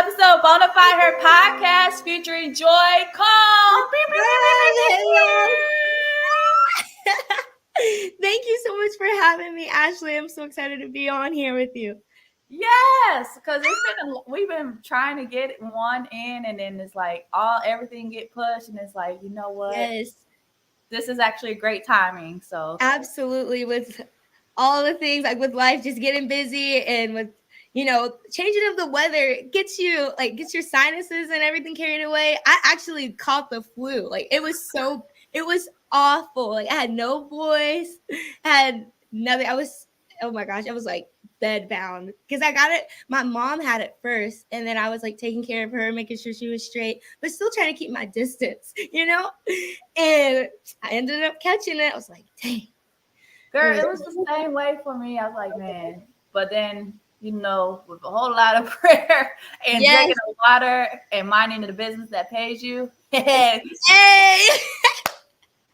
episode of Bonafide, her podcast featuring Joy Cole. Thank you so much for having me, Ashley. I'm so excited to be on here with you. Yes, because we've been trying to get one in, and then it's like everything get pushed, and it's like, you know what? Yes, this is actually great timing. So absolutely, with all the things like with life just getting busy and with changing of the weather gets your sinuses and everything carried away. I actually caught the flu. Like it was awful. Like I had no voice, had nothing. Oh my gosh, I was like bed bound because I got it. My mom had it first, and then I was like taking care of her, making sure she was straight, but still trying to keep my distance, And I ended up catching it. I was like, dang. Girl, it was the same way for me. I was like, man. But then, with a whole lot of prayer and drinking the water and minding the business that pays you. Hey.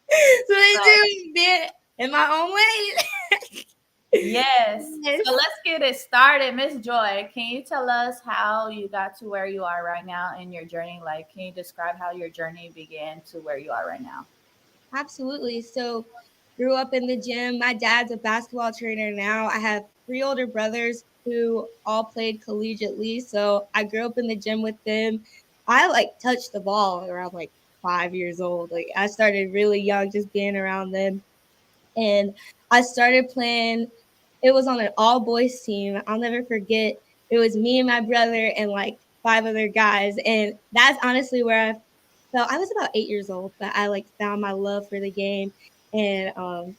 So I do it in my own way. Yes. So let's get it started. Miss Joy, can you tell us how you got to where you are right now in your journey? Like, can you describe how your journey began to where you are right now? Absolutely. So grew up in the gym. My dad's a basketball trainer now. I have 3 older brothers who all played collegiately. So I grew up in the gym with them. I touched the ball around 5 years old. Like I started really young just being around them. And I started playing. It was on an all boys team. I'll never forget. It was me and my brother and 5 other guys. And that's honestly where I was about 8 years old, but I found my love for the game and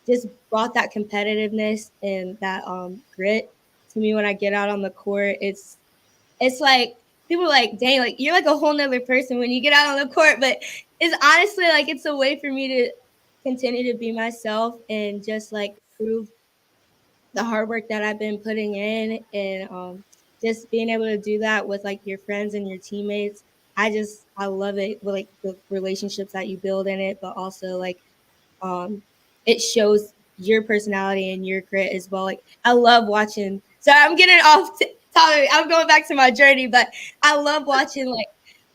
just brought that competitiveness and that grit to me when I get out on the court. It's like people are like, dang, like you're like a whole nother person when you get out on the court. But it's honestly it's a way for me to continue to be myself and just prove the hard work that I've been putting in and just being able to do that with your friends and your teammates. I love it with the relationships that you build in it, but also it shows your personality and your grit as well. I love watching. So I'm getting off topic. I'm going back to my journey, but I love watching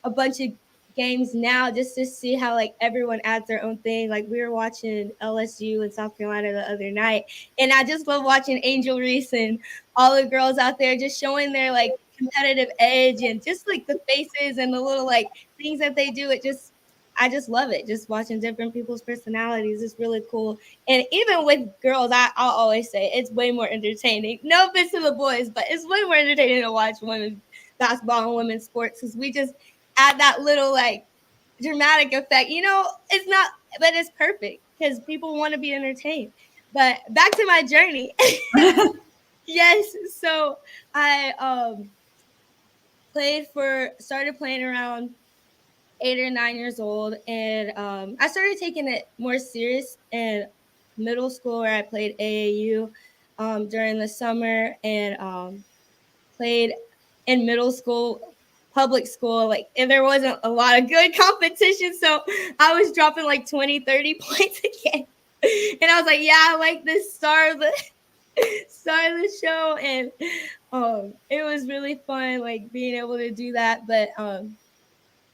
a bunch of games now just to see how everyone adds their own thing. We were watching LSU in South Carolina the other night, and I just love watching Angel Reese and all the girls out there just showing their competitive edge and just the faces and the little things that they do. I just love it. Just watching different people's personalities is really cool. And even with girls, I'll always say it's way more entertaining. No offense to the boys, but it's way more entertaining to watch women's basketball and women's sports because we just add that little dramatic effect. It's not, but it's perfect because people want to be entertained. But back to my journey. Yes. So I started playing around 8 or 9 years old, and I started taking it more serious in middle school where I played AAU during the summer and played in middle school, public school, and there wasn't a lot of good competition, so I was dropping 20, 30 points a game. And I was like, yeah, I like this star of the show, and it was really fun being able to do that. But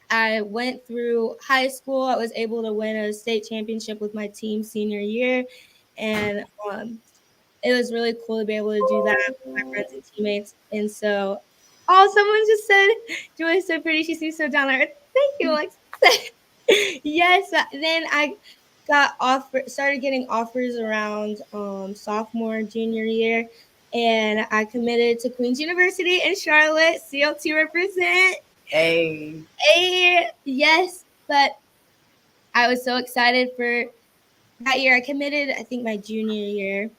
I went through high school. I was able to win a state championship with my team senior year. And it was really cool to be able to do that with my friends and teammates. And so, someone just said, Joy is so pretty. She seems so down there. Thank you, Alexa. Yes. Then I started getting offers around sophomore, junior year. And I committed to Queen's University in Charlotte, CLT represent. Hey, yes, but I was so excited for that year. I committed, I think, my junior year,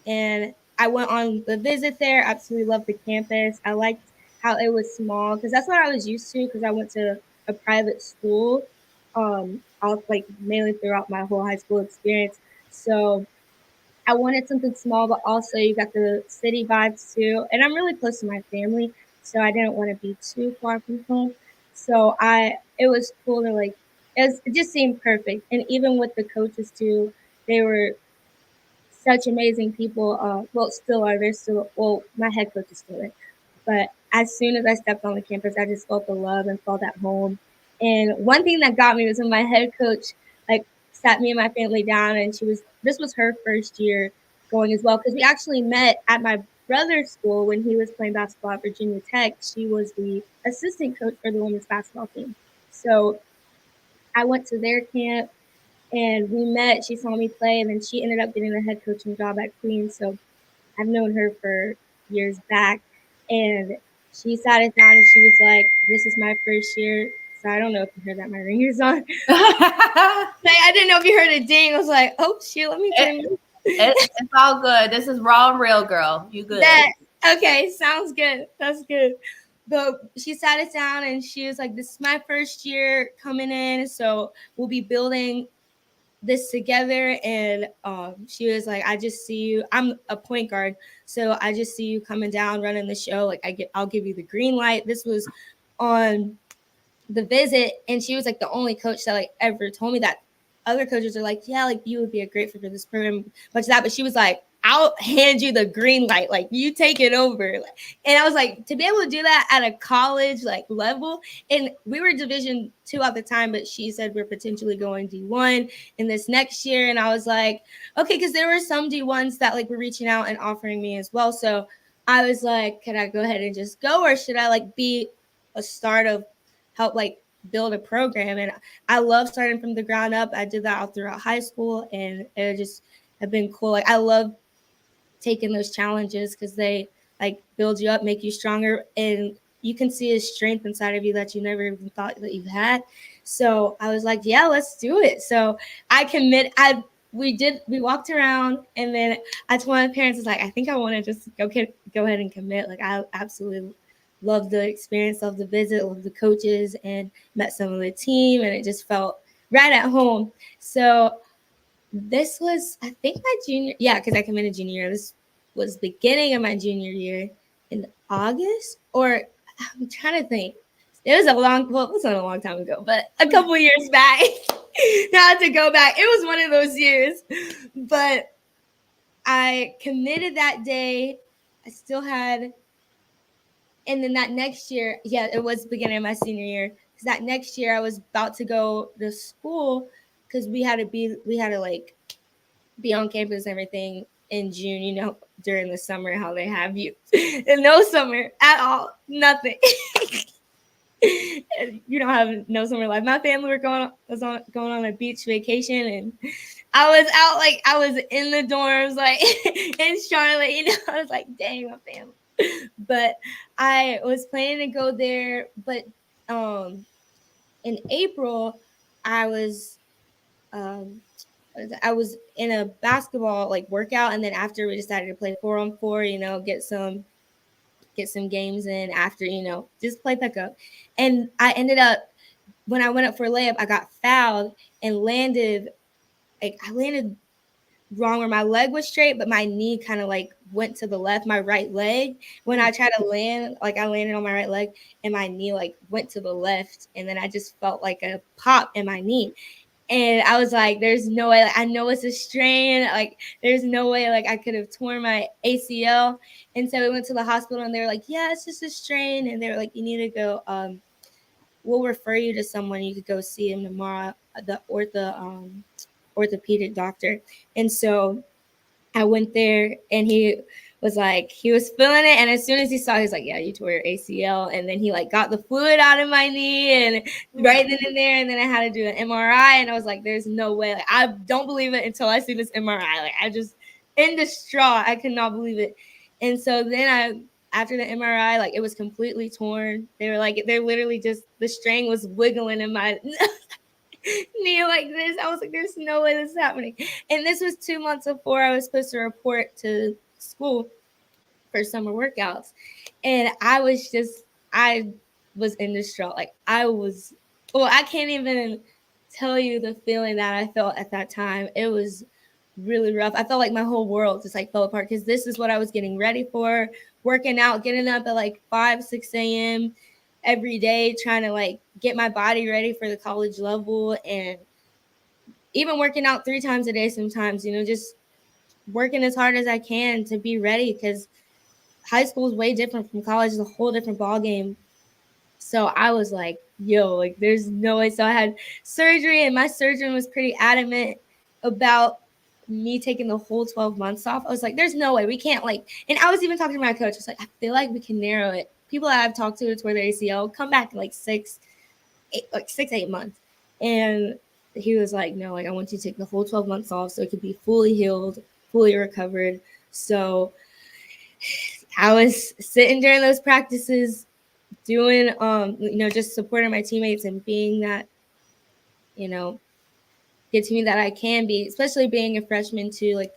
and I went on the visit there. Absolutely loved the campus. I liked how it was small because that's what I was used to because I went to a private school, all mainly throughout my whole high school experience. So I wanted something small, but also you got the city vibes too. And I'm really close to my family, so I didn't want to be too far from home. So it was cool to it just seemed perfect. And even with the coaches too, they were such amazing people. Well, still are. They're still, well, my head coach is still there, but as soon as I stepped on the campus, I just felt the love and felt at home. And one thing that got me was when my head coach like sat me and my family down, and this was her first year going as well, because we actually met at my brother's school when he was playing basketball at Virginia Tech. She was the assistant coach for the women's basketball team. So I went to their camp and we met. She saw me play, and then she ended up getting the head coaching job at Queens. So I've known her for years back, and she sat us down and she was like, "This is my first year." So I don't know if you heard that my ringer's on. Like, I didn't know if you heard a ding. I was like, "Oh shoot, let me turn." It's all good. This is raw and real, girl. You good? That okay? Sounds good. That's good. But she sat us down and she was like, "This is my first year coming in, so we'll be building this together." And she was like, "I just see you. I'm a point guard, so I just see you coming down, running the show. Like I'll give you the green light." This was on the visit, and she was like the only coach that like ever told me that. Other coaches are like, "Yeah, like you would be a great fit for this program," much of that, but she was like, "I'll hand you the green light, like you take it over." And I was like, to be able to do that at a college like level, and we were Division II at the time, but she said we're potentially going D1 in this next year, and I was like, okay, because there were some D1s that like were reaching out and offering me as well, so I was like, can I go ahead and just go, or should I like be a start of help like build a program? And I love starting from the ground up. I did that all throughout high school, and it just have been cool. Like I love taking those challenges because they like build you up, make you stronger, and you can see a strength inside of you that you never even thought that you had. So I was like, yeah, let's do it. So I commit. We walked around, and then I told my parents, "It's like, I think I want to just go ahead and commit." Like I absolutely loved the experience, loved the visit, loved the coaches, and met some of the team, and it just felt right at home. So this was, I think, my junior. Yeah, because I committed junior year. This was beginning of my junior year in August, or I'm trying to think. It was a long. Well, it wasn't a long time ago, but a couple years back. Now to go back, it was one of those years. But I committed that day. I still had, and then that next year, yeah, it was beginning of my senior year. Because that next year, I was about to go to school because we had to like be on campus and everything in June, during the summer, how they have you. And no summer at all, nothing. You don't have no summer life. My family going on a beach vacation, and I was out, like I was in the dorms, like in Charlotte. I was like, dang, my family. But I was planning to go there, but in April, I was um, I was in a basketball like workout, and then after we decided to play 4-on-4, get some games in after, just play pickup. And I ended up, when I went up for a layup, I got fouled and I landed wrong, where my leg was straight, but my knee kind of like went to the left, my right leg. When I tried to land, like I landed on my right leg, and my knee like went to the left, and then I just felt like a pop in my knee. And I was like, there's no way, like, I know it's a strain. Like, there's no way, like, I could have torn my ACL. And so we went to the hospital, and they were like, yeah, it's just a strain. And they were like, you need to go, we'll refer you to someone. You could go see him tomorrow, the orthopedic doctor. And so I went there, and he was feeling it. And as soon as he saw, he was like, yeah, you tore your ACL. And then he like got the fluid out of my knee, and right then and there. And then I had to do an MRI, and I was like, there's no way. Like, I don't believe it until I see this MRI. Like, I just in distraught. I could not believe it. And so then after the MRI, like it was completely torn. They're literally just, the string was wiggling in my knee like this. I was like, there's no way this is happening. And this was 2 months before I was supposed to report to school for summer workouts. And I was in distraught. Like I can't even tell you the feeling that I felt at that time. It was really rough. I felt like my whole world just like fell apart, because this is what I was getting ready for, working out, getting up at like 5-6 a.m. every day, trying to like get my body ready for the college level, and even working out 3 times a day sometimes, just working as hard as I can to be ready, because high school is way different from college. It's a whole different ball game. So I was like, yo, like there's no way. So I had surgery, and my surgeon was pretty adamant about me taking the whole 12 months off. I was like, there's no way we can't, like, and I was even talking to my coach. I was like, I feel like we can narrow it. People that I've talked to, it's where their ACL come back in like 8 months. And he was like, no, like I want you to take the whole 12 months off so it could be fully healed, fully recovered. So I was sitting during those practices doing just supporting my teammates and being that, you know, good to me that I can be, especially being a freshman too. Like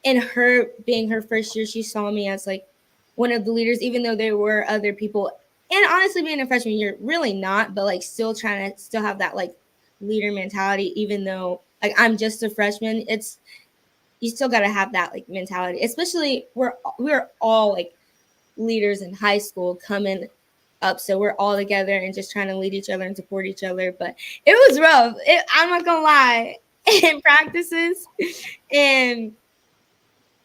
in her being her first year, she saw me as like one of the leaders, even though there were other people. And honestly, being a freshman, you're really not, but like still trying to still have that like leader mentality, even though like I'm just a freshman. It's you still got to have that like mentality, especially we're all like leaders in high school coming up, so we're all together and just trying to lead each other and support each other. But it was rough. I'm not gonna lie. In practices and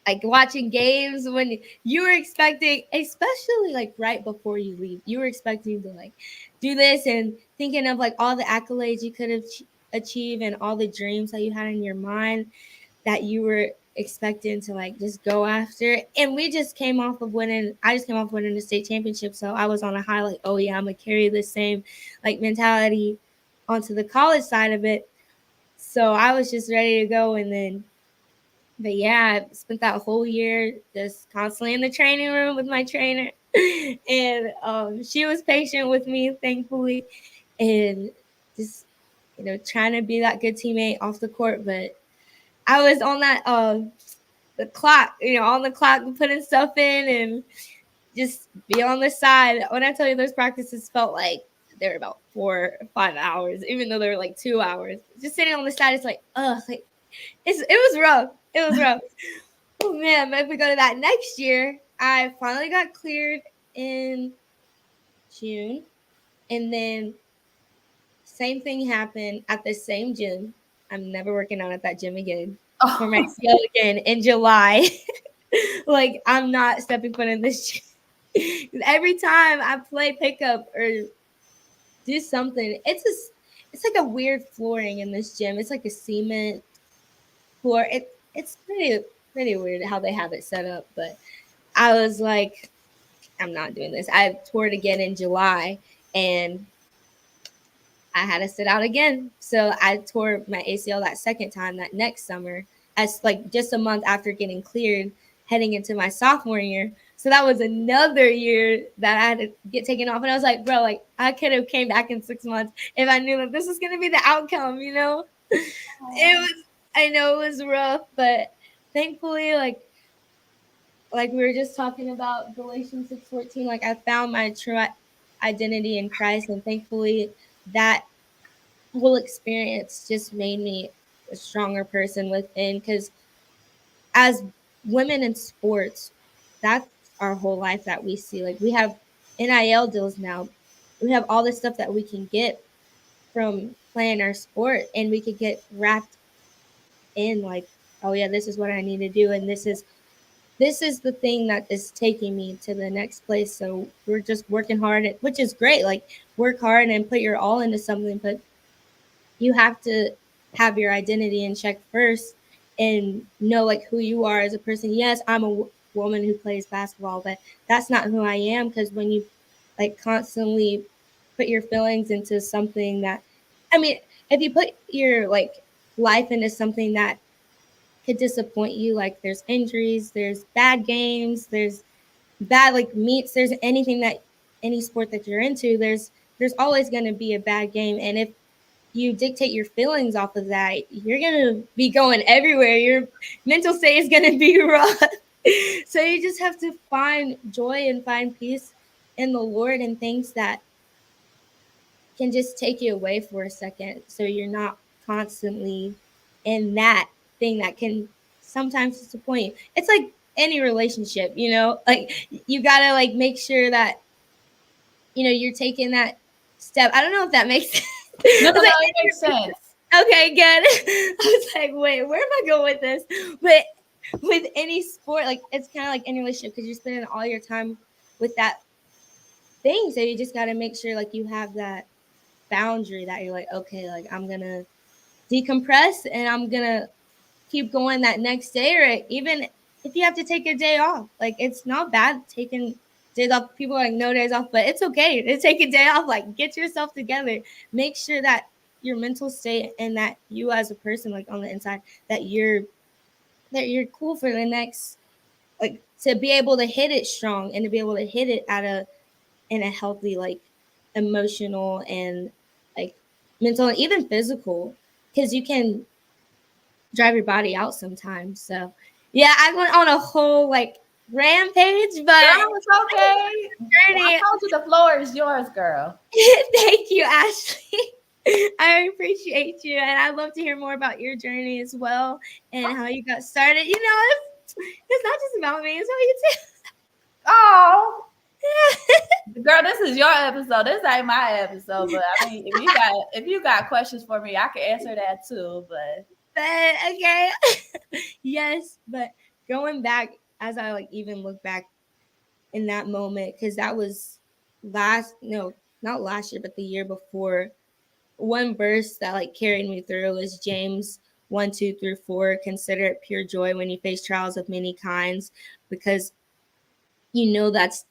like watching games when you were expecting, especially like right before you leave, you were expecting to like do this and thinking of like all the accolades you could have achieved and all the dreams that you had in your mind that you were expecting to like just go after. And we just came off of winning. I just came off winning the state championship, so I was on a high. Like, oh yeah, I'm gonna carry the same like mentality onto the college side of it. So I was just ready to go, and then. But yeah, I spent that whole year just constantly in the training room with my trainer, and she was patient with me, thankfully, and just trying to be that good teammate off the court. But I was on that the clock, on the clock, putting stuff in and just be on the side. When I tell you those practices felt like they were about 4 or 5 hours, even though they were like 2 hours. Just sitting on the side, it's like, like it was rough. It was rough. Oh man, but if we go to that next year, I finally got cleared in June, and then same thing happened at the same gym. I'm never working out at that gym again. For my Oh, CL again in July. Like I'm not stepping foot in this gym. Every time I play pickup or do something, it's like a weird flooring in this gym. It's like a cement floor. It's pretty weird how they have it set up. But I was like, I'm not doing this. I toured again in July, and I had to sit out again. So I tore my ACL that second time that next summer, as like just a month after getting cleared, heading into my sophomore year. So that was another year that I had to get taken off. And I was like, bro, like I could have came back in 6 months if I knew that this was gonna be the outcome. It was I know it was rough, but thankfully, like we were just talking about Galatians 6:14, like I found my true identity in Christ, and thankfully that whole experience just made me a stronger person within, because as women in sports, that's our whole life that we see. Like we have NIL deals now. We have all this stuff that we can get from playing our sport, and we could get wrapped in like, oh yeah, this is what I need to do, and this is the thing that is taking me to the next place. So we're just working hard, which is great. Like work hard and put your all into something, but you have to have your identity in check first and know like who you are as a person. Yes, I'm a woman who plays basketball, but that's not who I am, because when you like constantly put your feelings into something that, I mean, if you put your like life into something that could disappoint you, like there's injuries, there's bad games, there's bad like meets, there's anything that any sport that you're into, there's always going to be a bad game. And if you dictate your feelings off of that, you're gonna be going everywhere. Your mental state is gonna be rough. So you just have to find joy and find peace in the Lord and things that can just take you away for a second, so you're not constantly in that thing that can sometimes disappoint you. It's like any relationship, like you gotta like make sure that you're taking that step. I don't know if that makes sense. no, It's no, like it makes sense. okay, good. I was like, wait, where am I going with this? But with any sport, like it's kind of like any relationship because you're spending all your time with that thing. So you just got to make sure like you have that boundary that you're like, okay, like I'm gonna decompress and I'm gonna keep going that next day, or even if you have to take a day off, like it's not bad taking days off. People are like no days off, but it's okay to take a day off. Like get yourself together, make sure that your mental state and that you as a person, like on the inside, that you're cool for the next, like to be able to hit it strong and to be able to hit it at a in a healthy, like emotional and like mental and even physical, because you can drive your body out sometimes. So yeah, I went on a whole like rampage, but Girl, it's okay. I journey. told you the floor is yours, girl. Thank you, Ashley. I appreciate you, and I'd love to hear more about your journey as well and how you got started. You know, it's not just about me; it's about you Oh, too. girl, this is your episode. This ain't my episode. But I mean, if you got questions for me, I can answer that too. But But okay, yes. But going back, as I like even look back in that moment, because that was no, not last year, but the year before. One verse that like carried me through was James 1, 2 through 4. Consider it pure joy when you face trials of many kinds, because you know that's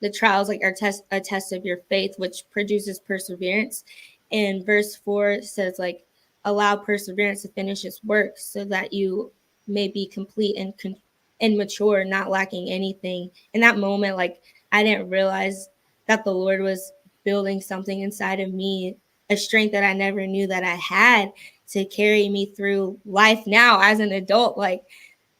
the trials like are a test of your faith, which produces perseverance. And verse 4 says like, allow perseverance to finish its work so that you may be complete and mature, not lacking anything. In that moment, like I didn't realize that the Lord was building something inside of me, a strength that I never knew that I had to carry me through life now as an adult. Like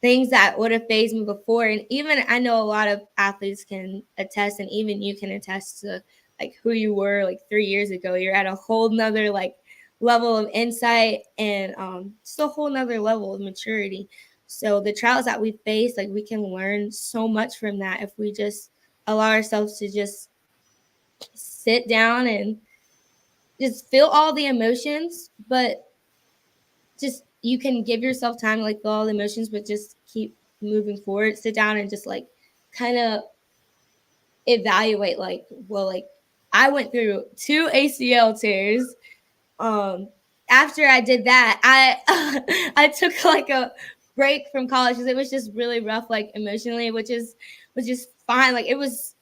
things that would have phased me before. And even I know a lot of athletes can attest, and even you can attest to like who you were like 3 years ago. You're at a whole nother like level of insight and just a whole nother level of maturity. So the trials that we face, like we can learn so much from that if we just allow ourselves to just sit down and just feel all the emotions, but just you can give yourself time to like feel all the emotions, but just keep moving forward. Sit down and just like kind of evaluate like, well, like I went through 2 ACL tears. Um, After I did that, I I took like a break from college because it was just really rough, like emotionally, which is fine. Like it was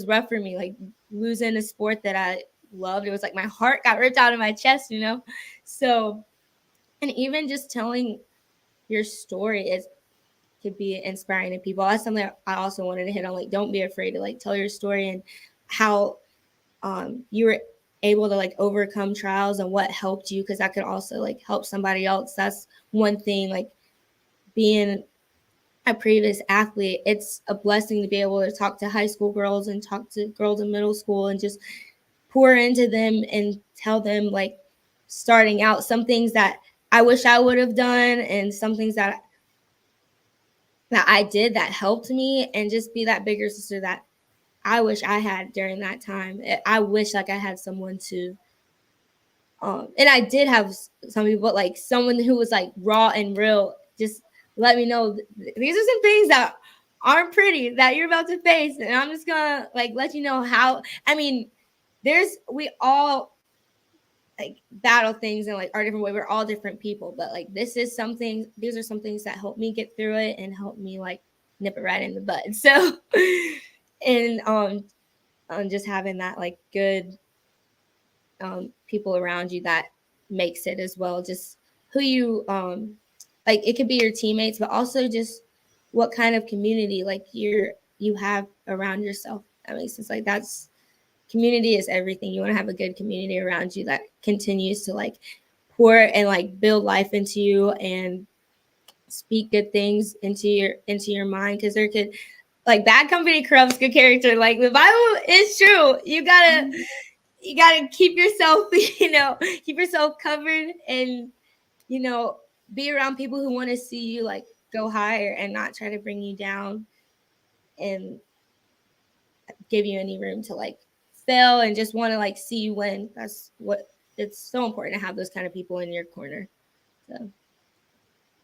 rough for me, like losing a sport that I loved. It was like my heart got ripped out of my chest, you know. So and even just telling your story is could be inspiring to people. That's something I also wanted to hit on. Like, don't be afraid to like tell your story and how you were able to like overcome trials and what helped you, because that could also like help somebody else. That's one thing. Like being a previous athlete, it's a blessing to be able to talk to high school girls and talk to girls in middle school and just pour into them and tell them like starting out some things that I wish I would have done and some things that I did that helped me, and just be that bigger sister that I wish I had during that time. I wish like I had someone to and I did have some people, but like someone who was like raw and real, just let me know these are some things that aren't pretty that you're about to face, and I'm just gonna like let you know how. I mean, we all like battle things in like our different way. We're all different people, but like these are some things that help me get through it and help me like nip it right in the bud. So and just having that like good people around you that makes it as well, just who you like it could be your teammates, but also just what kind of community like you have around yourself. That makes sense. Like that's community is everything. You want to have a good community around you that continues to like pour and like build life into you and speak good things into your mind, because there could like bad company corrupts good character. Like the Bible is true. You gotta keep yourself keep yourself covered, and you know be around people who want to see you like go higher and not try to bring you down and give you any room to like fail and just want to like see you win. That's what it's so important to have those kind of people in your corner. So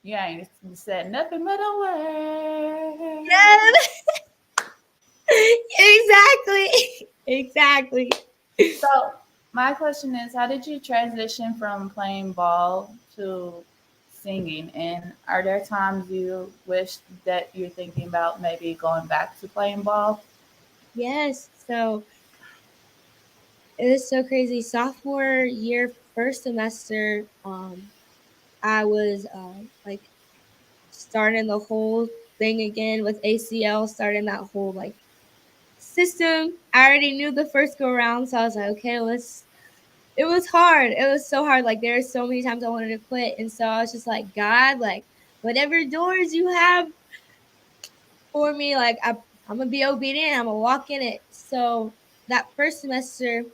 You ain't said nothing but a word. Yes. Exactly. Exactly. So my question is, how did you transition from playing ball to singing? And are there times you wish that you're thinking about maybe going back to playing ball? Yes. So it was so crazy. Sophomore year, first semester, I was like starting the whole thing again with ACL, starting that whole like system. I already knew the first go around, so I was like, okay, let's. It was hard. It was so hard. Like there were so many times I wanted to quit, and so I was just like, God, like whatever doors you have for me, like I'm gonna be obedient. I'm gonna walk in it. So that first semester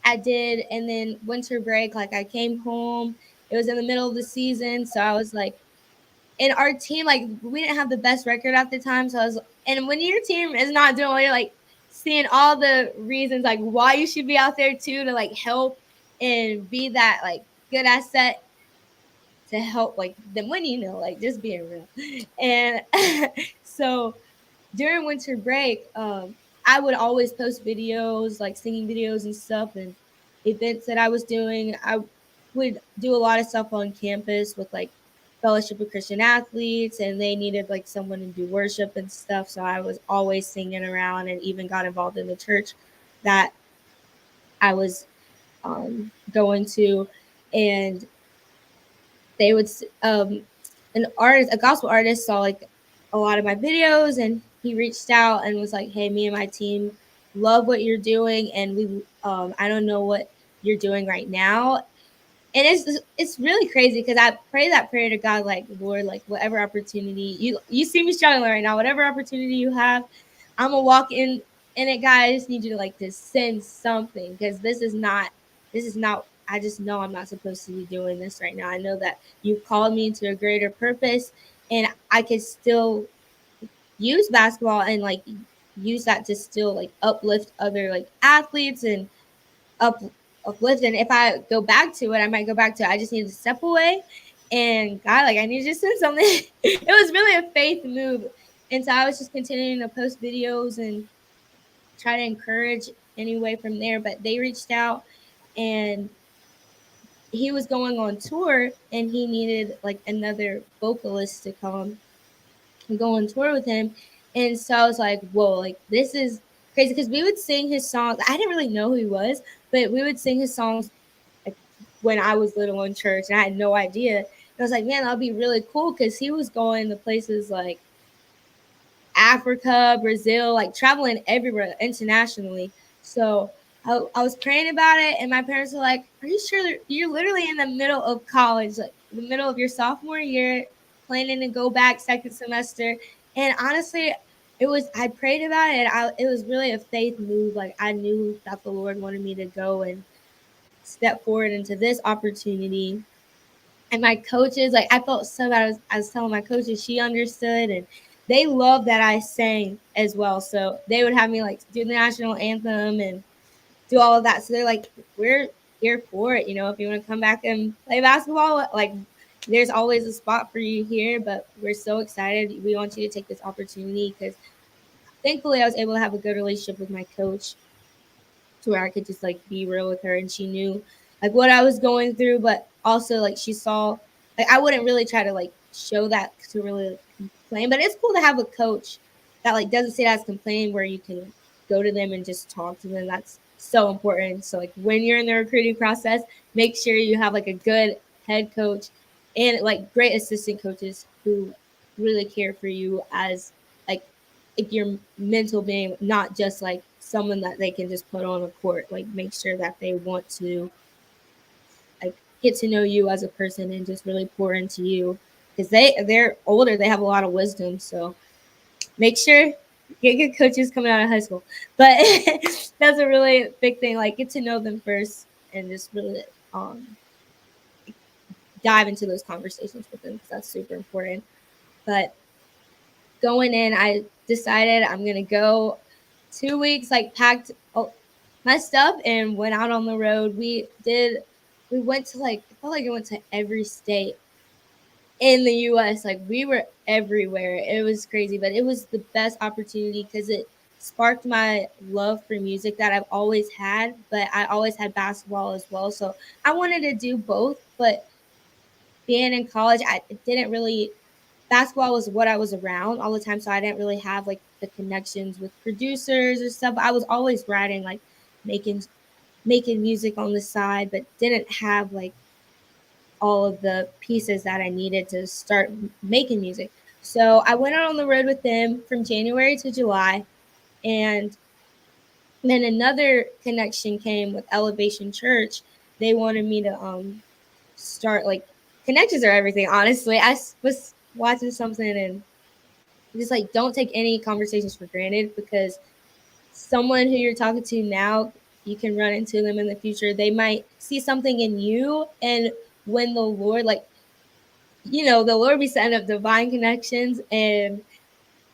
I did, and then winter break, like I came home. It was in the middle of the season, so I was like, and our team, like we didn't have the best record at the time, so I was, and when your team is not doing well, you're like seeing all the reasons like why you should be out there too to like help and be that like good asset to help like them win, like just being real. And so during winter break, I would always post videos, like singing videos and stuff, and events that I was doing. I would do a lot of stuff on campus with like Fellowship of Christian Athletes, and they needed like someone to do worship and stuff. So I was always singing around, and even got involved in the church that I was going to, and they would an artist, a gospel artist, saw like a lot of my videos, and he reached out and was like, hey, me and my team love what you're doing, and we I don't know what you're doing right now. And it's really crazy because I pray that prayer to God, like, Lord, like whatever opportunity you see me struggling right now, whatever opportunity you have, I'm gonna walk in it, God. I just need you to like to send something, because this is not I just know I'm not supposed to be doing this right now. I know that you've called me into a greater purpose, and I could still use basketball and like use that to still like uplift other like athletes and up uplift. And if I go back to it, I might go back to it. I just need to step away, and God, like I need you to send something. It was really a faith move. And so I was just continuing to post videos and try to encourage anyway from there. But they reached out, and he was going on tour, and he needed like another vocalist to come and go on tour with him. And so I was like, whoa, like this is crazy, because we would sing his songs. I didn't really know who he was, but we would sing his songs like when I was little in church, and I had no idea. And I was like, man, that'll be really cool, because he was going to places like Africa, Brazil, like traveling everywhere internationally. So I was praying about it, and my parents were like, "Are you sure you're literally in the middle of college, like the middle of your sophomore year, planning to go back second semester?" And honestly, I prayed about it. And it was really a faith move. Like I knew that the Lord wanted me to go and step forward into this opportunity. And my coaches, like I felt so bad. I was telling my coaches, she understood, and they loved that I sang as well. So they would have me like do the national anthem and do all of that. So they're like, we're here for it. If you want to come back and play basketball, like there's always a spot for you here. But we're so excited. We want you to take this opportunity, because thankfully I was able to have a good relationship with my coach, to where I could just like be real with her, and she knew like what I was going through, but also like she saw, like I wouldn't really try to like show that to really like, complain, but it's cool to have a coach that like doesn't see that as complaining, where you can go to them and just talk to them. That's so important. So like when you're in the recruiting process, make sure you have like a good head coach and like great assistant coaches who really care for you as like your mental being, not just like someone that they can just put on a court. Like make sure that they want to like get to know you as a person and just really pour into you, because they're older, they have a lot of wisdom. So make sure get good coaches coming out of high school. But that's a really big thing. Like get to know them first, and just really dive into those conversations with them, because that's super important. But going in, I decided I'm gonna go 2 weeks, like packed my stuff and went out on the road. We went to like, I felt like I went to every state in the US. Like we were everywhere. It was crazy, but it was the best opportunity because it sparked my love for music that I've always had, but I always had basketball as well. So I wanted to do both, but being in college, I didn't really basketball was what I was around all the time, so I didn't really have like the connections with producers or stuff. But I was always writing, like making making music on the side, but didn't have like all of the pieces that I needed to start making music. So I went out on the road with them from January to July, and then another connection came with Elevation Church. They wanted me to start like connections are everything. Honestly, was watching something and just like don't take any conversations for granted because someone who you're talking to now, you can run into them in the future. They might see something in you, and when the Lord like the Lord be setting up divine connections, and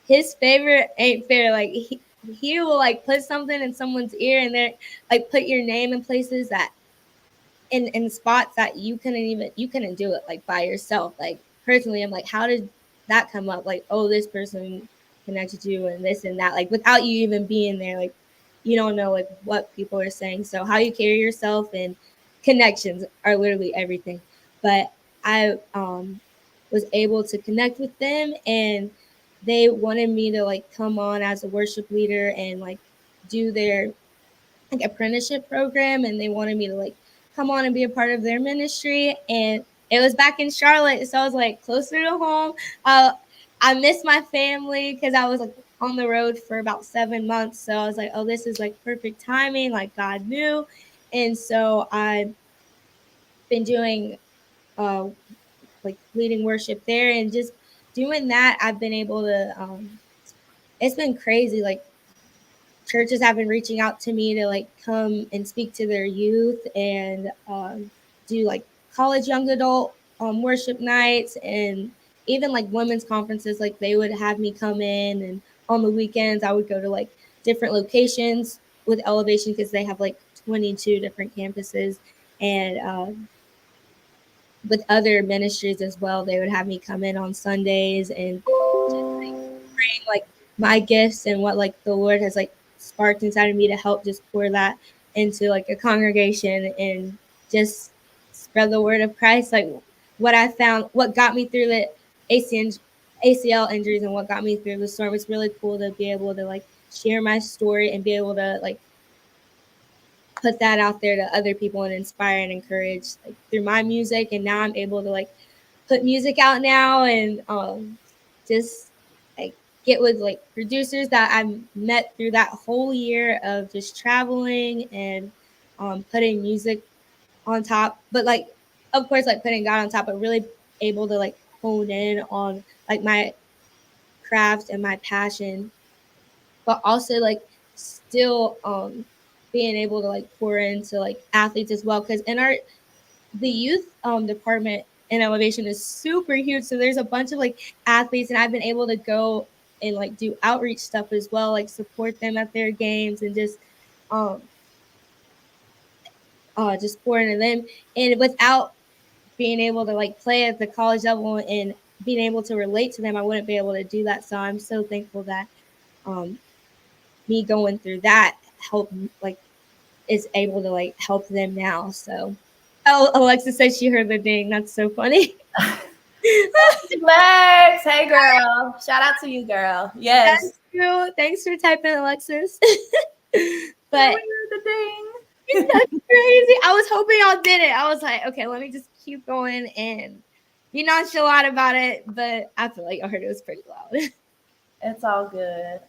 his favor ain't fair. Like he will like put something in someone's ear, and they're like put your name in places that in spots that you couldn't do it like by yourself. Like personally, I'm like, how did that come up? Like, oh, this person connected you and this and that, like without you even being there. Like you don't know like what people are saying. So how you carry yourself and connections are literally everything. But I was able to connect with them, and they wanted me to like come on as a worship leader and like do their like apprenticeship program, and they wanted me to like come on and be a part of their ministry. And it was back in Charlotte, so I was like closer to home. I missed my family because I was like on the road for about 7 months, so I was like, oh, this is like perfect timing, like God knew. And so I've been doing uh like leading worship there, and just doing that I've been able to it's been crazy. Like churches have been reaching out to me to like come and speak to their youth and do like college young adult worship nights, and even like women's conferences. Like they would have me come in, and on the weekends I would go to like different locations with Elevation because they have like 22 different campuses, and with other ministries as well. They would have me come in on Sundays and just like bring like my gifts and what like the Lord has like sparked inside of me to help just pour that into like a congregation and just spread the word of Christ. Like what I found, what got me through the ACL injuries and what got me through the storm. It's really cool to be able to like share my story and be able to like put that out there to other people and inspire and encourage like through my music. And now I'm able to like put music out now, and just like get with like producers that I met through that whole year of just traveling and putting music on top. But like of course like putting God on top, but really able to like hone in on like my craft and my passion, but also like still being able to like pour into like athletes as well, because in our the youth department in Elevation is super huge. So there's a bunch of like athletes, and I've been able to go and like do outreach stuff as well, like support them at their games and um just pour into them. And without being able to like play at the college level and being able to relate to them, I wouldn't be able to do that. So I'm so thankful that um me going through that helped like is able to like help them now. So oh, Alexa says she heard the ding. That's so funny. Lex, hey girl. Shout out to you, girl. Thank Yes. you. Thanks for typing, Alexis. Yeah, But we heard the ding. that's crazy. I was hoping y'all did it. I was like, okay, let me just keep going and be nonchalant about it. But I feel like I heard it was pretty loud. It's all good.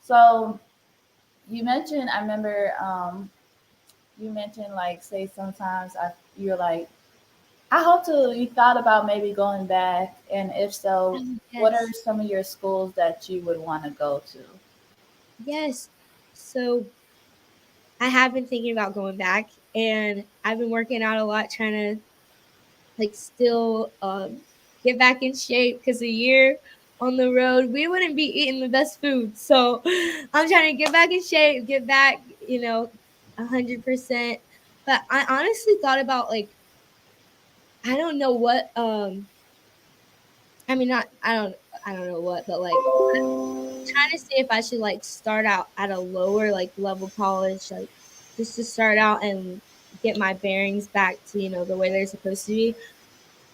So you mentioned, I remember, you mentioned like say sometimes you're like, I hope to. You thought about maybe going back, and if so, what are Yes. some of your schools that you would want to go to? Yes. So I have been thinking about going back, and I've been working out a lot, trying to like still get back in shape because a year on the road we wouldn't be eating the best food. So I'm trying to get back in shape, get back, 100%. But I honestly thought about like I don't know what. I mean, not I don't know what, but like trying to see if I should like start out at a lower like level college, like just to start out and get my bearings back to the way they're supposed to be,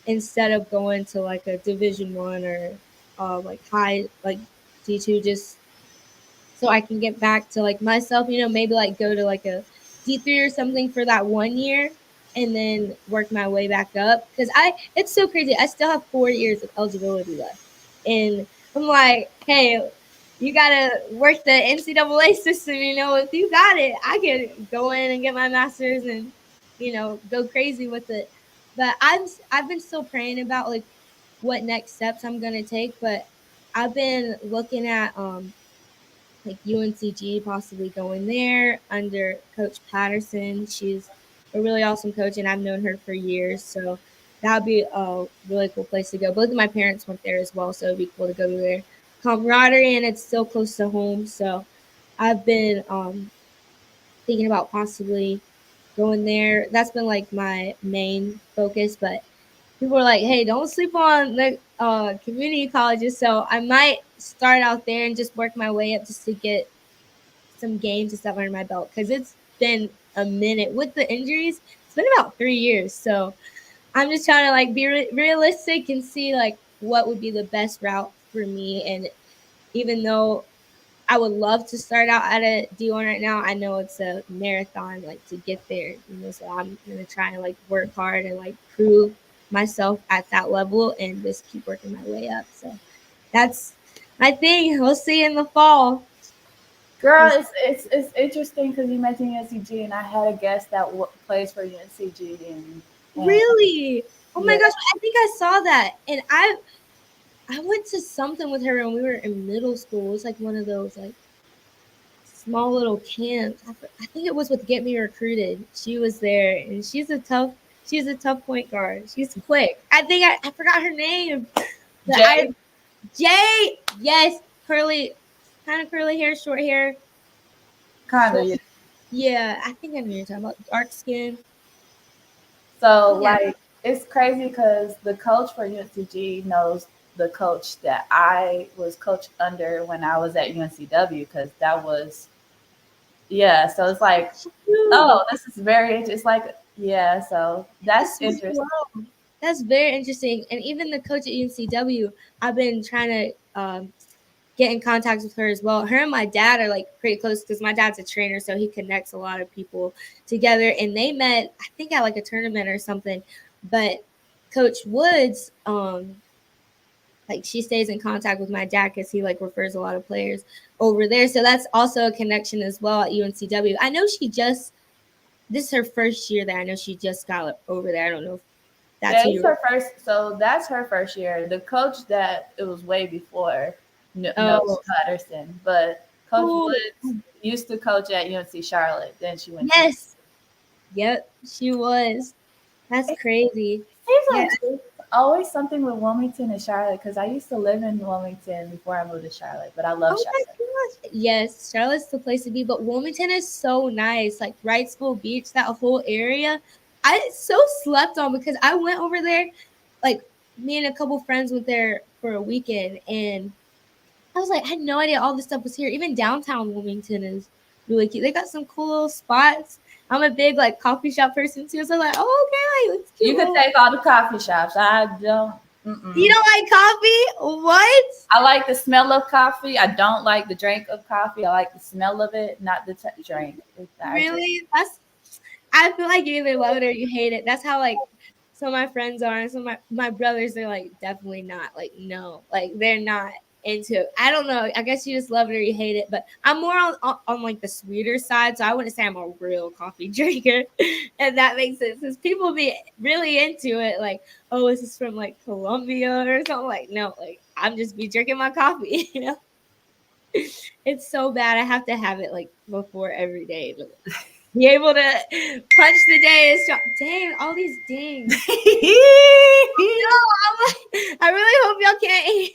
instead of going to like a Division 1 or like high like D2, just so I can get back to like myself, maybe like go to like a D3 or something for that 1 year and then work my way back up. Cause it's so crazy. I still have 4 years of eligibility left. And I'm like, hey, you gotta work the NCAA system, if you got it, I can go in and get my master's and, go crazy with it. But I've been still praying about like what next steps I'm gonna take, but I've been looking at like UNCG, possibly going there under Coach Patterson. She's a really awesome coach, and I've known her for years. So that would be a really cool place to go. Both of my parents went there as well, so it'd be cool to go there. Camaraderie, and it's still close to home. So I've been thinking about possibly going there. That's been like my main focus, but people are like, hey, don't sleep on the community colleges. So I might start out there and just work my way up just to get some games and stuff under my belt, because it's been a minute with the injuries. It's been about 3 years, so I'm just trying to like be realistic and see like what would be the best route for me. And even though I would love to start out at a D1 right now, I know it's a marathon like to get there, so I'm gonna try and like work hard and like prove myself at that level and just keep working my way up. So that's my thing. We'll see in the fall. Girl, it's interesting because you mentioned UNCG, and I had a guest that plays for UNCG, and Really? Oh my yeah, gosh, I think I saw that. And I went to something with her when we were in middle school. It was like one of those like small little camps. I think it was with Get Me Recruited. She was there, and she's a tough point guard. She's quick. I think I forgot her name. But I Jay, Jay, yes, curly, kind of curly hair, short hair. kind Short, of. Yeah. yeah, I think I know what you're talking about. Dark skin. So Yeah. like it's crazy because the coach for UNCG knows the coach that I was coached under when I was at UNCW, because that was, yeah. So it's like, Shoot. oh, this is very. It's like, yeah. So that's That's really interesting. well. That's very interesting. And even the coach at UNCW, I've been trying to get in contact with her as well. Her and my dad are like pretty close because my dad's a trainer, so he connects a lot of people together. And they met, I think, at like a tournament or something. But Coach Woods, like she stays in contact with my dad because he like refers a lot of players over there. So that's also a connection as well at UNCW. I know she just this is her first year there. I know she just got over there. I don't know if that's Yeah, who it's you. her first. So that's her first year. The coach that it was way before knows Oh, Patterson, but Coach cool. Woods used to coach at UNC Charlotte. Then she went to. Yes. Yep, she was. That's It crazy. seems Yeah. like it's always something with Wilmington and Charlotte, because I used to live in Wilmington before I moved to Charlotte, but I love Oh my Charlotte. gosh. Yes, Charlotte's the place to be, but Wilmington is so nice. Like Wrightsville Beach, that whole area. I so slept on because I went over there, like me and a couple friends went there for a weekend, and I was like, I had no idea all this stuff was here. Even downtown Wilmington is really cute. They got some cool little spots. I'm a big like coffee shop person too, so I'm like, oh okay, like it's cute You could little. take all the coffee shops. I don't. You Mm-mm. don't like coffee? What? I like the smell of coffee. I don't like the drink of coffee. I like the smell of it, not the drink. I just Really? That's I feel like you either love it or you hate it. That's how like some of my friends are, and some of my brothers, they're like definitely not. Like no, like they're not into it. I don't know. I guess you just love it or you hate it. But I'm more on like the sweeter side, so I wouldn't say I'm a real coffee drinker, and that makes sense because people be really into it. Like, oh, this is from like Colombia or something. Like, no, like I'm just be drinking my coffee. It's so bad. I have to have it like before every day to be able to punch the day is strong. Dang, all these dings. No, I'm like, I really hope y'all can't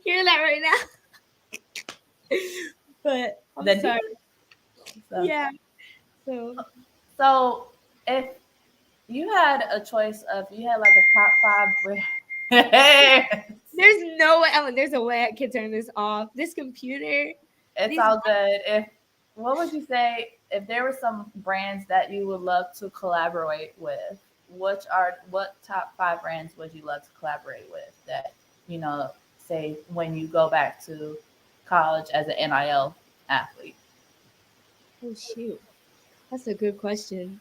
hear that right now. But I'm the D. sorry. So, Yeah. So so if you had a choice of, you had like a top five brand. There's no way. There's a way I can turn this off. This computer. It's These. all good. If what would you say if there were some brands that you would love to collaborate with? What top five brands would you love to collaborate with that say when you go back to college as an NIL athlete? Oh shoot, that's a good question.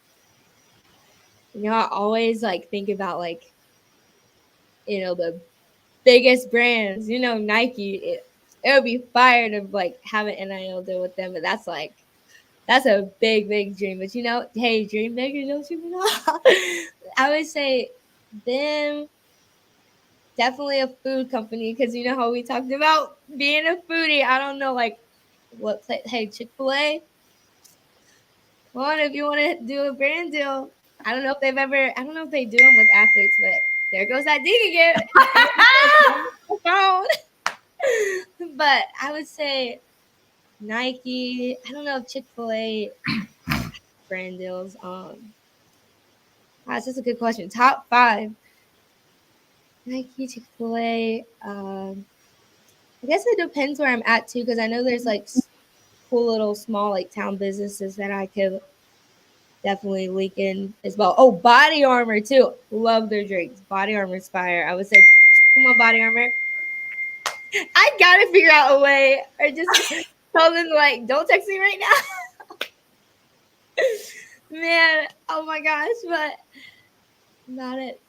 I always like think about like the biggest brands. Nike. It would be fire to like have an NIL deal with them, but that's a big, big dream. But hey, dream bigger, don't you know? I would say them. Definitely a food company because you know how we talked about being a foodie. I don't know like what play. Hey, Chick-fil-A. Come on, if you want to do a brand deal. I don't know if they've ever. I don't know if they do them with athletes, but there goes that ding again. But I would say Nike. I don't know if Chick-fil-A brand deals. That's just a good question. Top five. Nike, Chick-fil-A. I guess it depends where I'm at too, because I know there's like cool little small like town businesses that I could definitely leak in as well. Oh, Body Armor too. Love their drinks. Body Armor's fire. I would say, come on, Body Armor. I gotta figure out a way, or just tell them like, don't text me right now. Man, oh my gosh, but not it.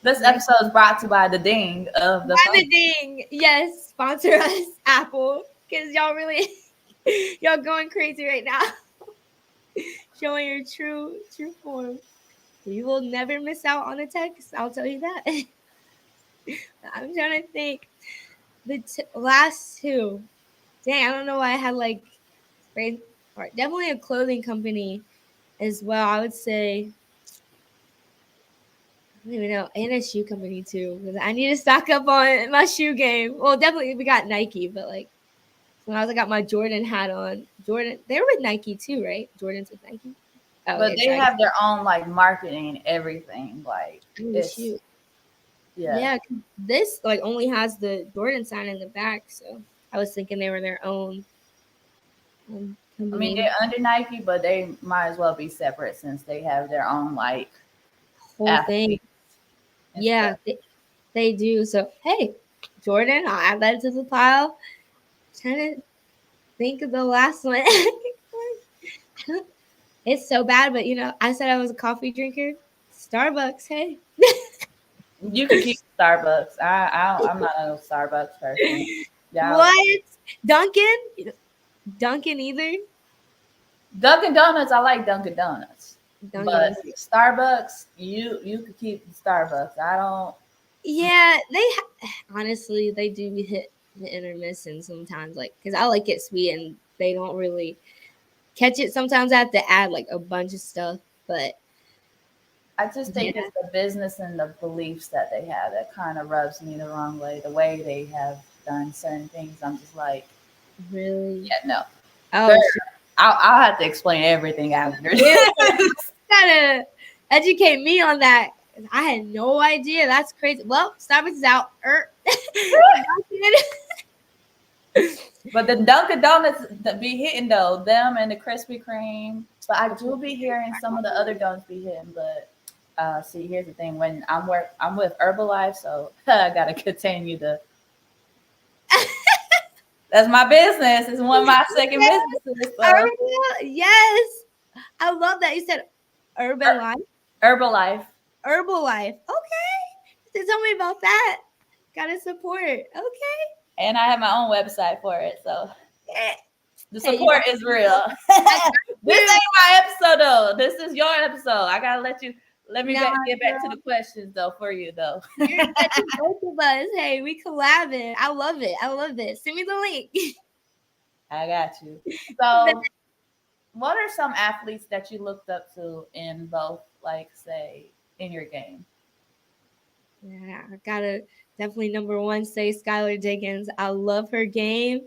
This episode is brought to you by the ding of the By phone. the ding. Yes, sponsor us, Apple, because y'all really y'all going crazy right now. Showing your true form. You will never miss out on a text. I'll tell you that. I'm trying to think. The last two. Dang, I don't know why I had like definitely a clothing company as well. I would say I don't even know, and a shoe company too. Because I need to stock up on my shoe game. Well, definitely we got Nike, but like when I got my Jordan hat on, Jordan they're with Nike too, right? Jordan's with Nike. Oh, But okay, they so have their own like marketing and everything. Like it's shoot. yeah. Yeah, this like only has the Jordan sign in the back, so I was thinking they were their own I mean, company. they're under Nike, but they might as well be separate since they have their own like Whole thing. athletes and Yeah, stuff. they do. So hey, Jordan, I'll add that to the pile. Trying to think of the last one. It's so bad, but I said I was a coffee drinker. Starbucks, hey. You can keep Starbucks. I'm not a Starbucks person. Yeah, What? Dunkin'? Dunkin' either? Dunkin' Donuts. I like Dunkin' Donuts, Dunkin' but is. Starbucks, you could keep Starbucks. I don't. Yeah, honestly, they do be hit or miss and sometimes, like, because I like it sweet and they don't really catch it. Sometimes I have to add like a bunch of stuff, but I just yeah, think it's the business and the beliefs that they have that kind of rubs me the wrong way. The way they have done certain things, I'm just like, really. yeah, no. Girl, Oh, shit. I'll have to explain everything after. You gotta educate me on that. I had no idea. That's crazy. Well, Starbucks is out. But the Dunkin' Donuts that be hitting though, them and the Krispy Kreme. But I do be hearing some of the other donuts be hitting. But see, here's the thing: when I'm with Herbalife, so I gotta continue to. That's my business. It's one of my second Yes, businesses. So yes, I love that. You said urban life, Herbalife, herbal life. Okay, so tell me about that. Gotta support. Okay. and I have my own website for it. So Eh, the hey, support is real. I got This you. ain't my episode though. This is your episode. I gotta let me Nah, get back to the questions though for you though. you're touching both of us. Hey, we collabing. I love it. I love it. Send me the link. I got you. So, what are some athletes that you looked up to in both, like, say, in your game? Yeah, I gotta definitely number one say Skylar Diggins. I love her game.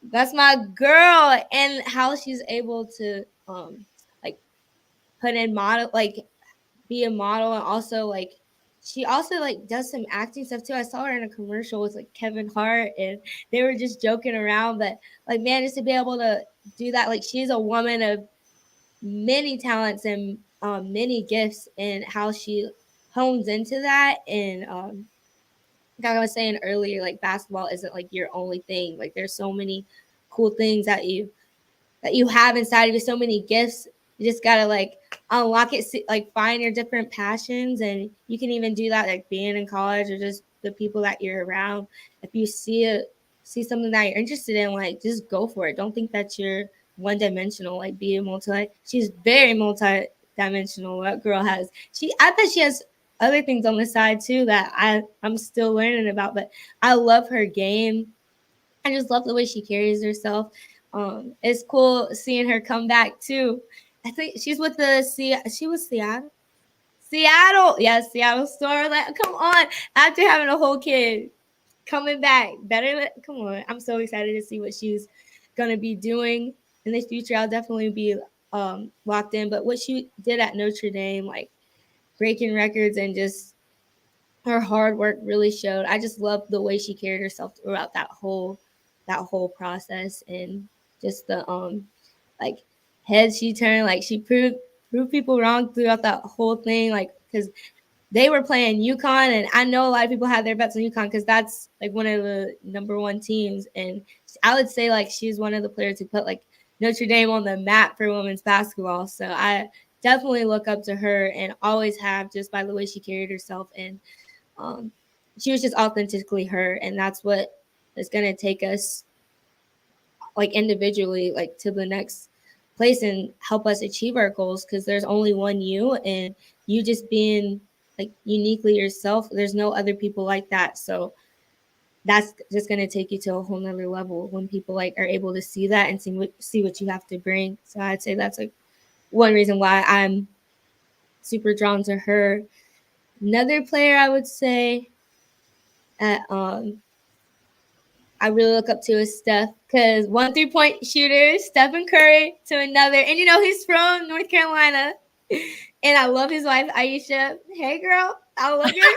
That's my girl, and how she's able to like put in model, like be a model, and also like she also like does some acting stuff too. I saw her in a commercial with like Kevin Hart, and they were just joking around. But like, man, just to be able to do that, like she's a woman of many talents and many gifts, and how she hones into that. And like I was saying earlier, like basketball isn't like your only thing. Like there's so many cool things that you have inside of you, so many gifts. You just gotta like unlock it, like find your different passions, and you can even do that like being in college or just the people that you're around. If you see something that you're interested in, like just go for it. Don't think that you're one dimensional. Like be a multi. She's very multi dimensional. That girl has I bet she has other things on the side too that I'm still learning about. But I love her game. I just love the way she carries herself. It's cool seeing her come back too. I think she's with she was Seattle. Seattle, yeah, Seattle Storm. Like, come on, after having a whole kid, coming back better. Come on, I'm so excited to see what she's gonna be doing in the future. I'll definitely be locked in. But what she did at Notre Dame, like breaking records and just her hard work really showed. I just loved the way she carried herself throughout that whole process, and just the like heads she turned. Like she proved people wrong throughout that whole thing. Like because they were playing UConn, and I know a lot of people had their bets on UConn because that's like one of the number one teams. And I would say like she's one of the players who put like Notre Dame on the map for women's basketball. So I definitely look up to her and always have, just by the way she carried herself. And um, she was just authentically her, and that's what is going to take us like individually like to the next place and help us achieve our goals, because there's only one you, and you just being like uniquely yourself, there's no other people like that. So that's just going to take you to a whole nother level when people like are able to see that and see what you have to bring. So I'd say that's like one reason why I'm super drawn to her. Another player I would say at I really look up to is Steph, because one 3-point shooter, Stephen Curry, to another. And he's from North Carolina. And I love his wife, Aisha. Hey, girl. I love you.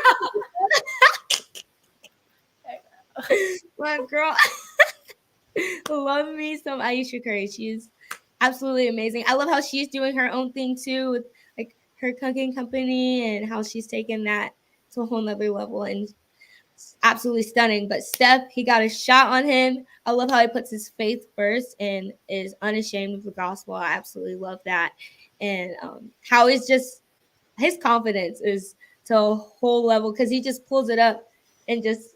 My girl. Love me some Aisha Curry. She's absolutely amazing. I love how she's doing her own thing, too, with like her cooking company, and how she's taken that to a whole nother level. And absolutely stunning. But Steph, he got a shot on him. I love how he puts his faith first and is unashamed of the gospel. I absolutely love that. And how he's just, his confidence is to a whole level, because he just pulls it up and just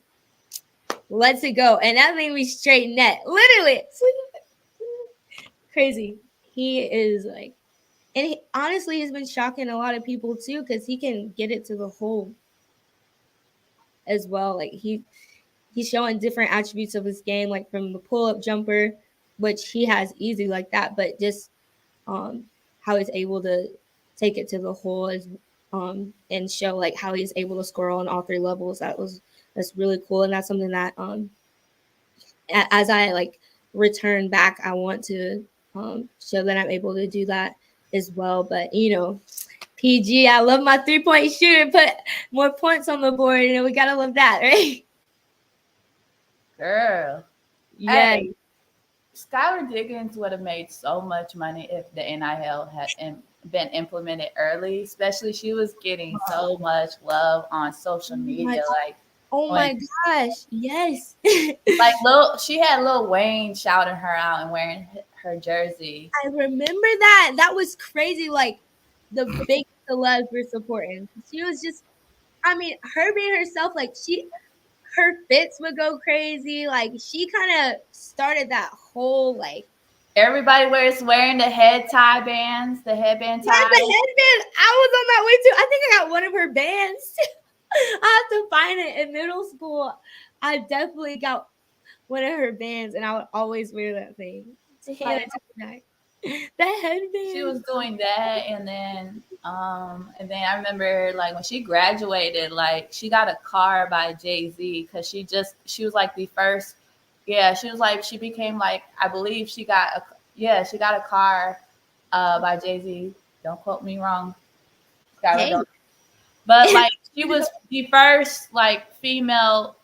lets it go. And that thing we straight net. Literally. Crazy. He is like, and he honestly has been shocking a lot of people too, because he can get it to the hole as well. Like he's showing different attributes of his game, like from the pull-up jumper, which he has easy like that, but just how he's able to take it to the hole is and show like how he's able to score on all three levels. That's really cool, and that's something that as I like return back, I want to show that I'm able to do that as well. But PG, I love my 3-point shooter. Put more points on the board. We gotta love that, right? Girl. Yeah. Hey, Skylar Diggins would have made so much money if the NIL had been implemented early. Especially, she was getting so much love on social media. Oh my gosh, yes. She had Lil Wayne shouting her out and wearing her jersey. I remember that. That was crazy. Like the big celebs were supporting. She was just, I mean, her being herself, like her fits would go crazy. Like she kind of started that whole like. Everybody wearing the head tie bands, the headband ties. Yeah, the headband. I was on that way too. I think I got one of her bands. I have to find it in middle school. I definitely got one of her bands, and I would always wear that thing. The headband. She was doing that, and then I remember like when she graduated, like she got a car by Jay-Z, because she was like the first. Yeah, she became like, I believe she got a car by Jay-Z. Don't quote me wrong. Hey. But like She was the first like female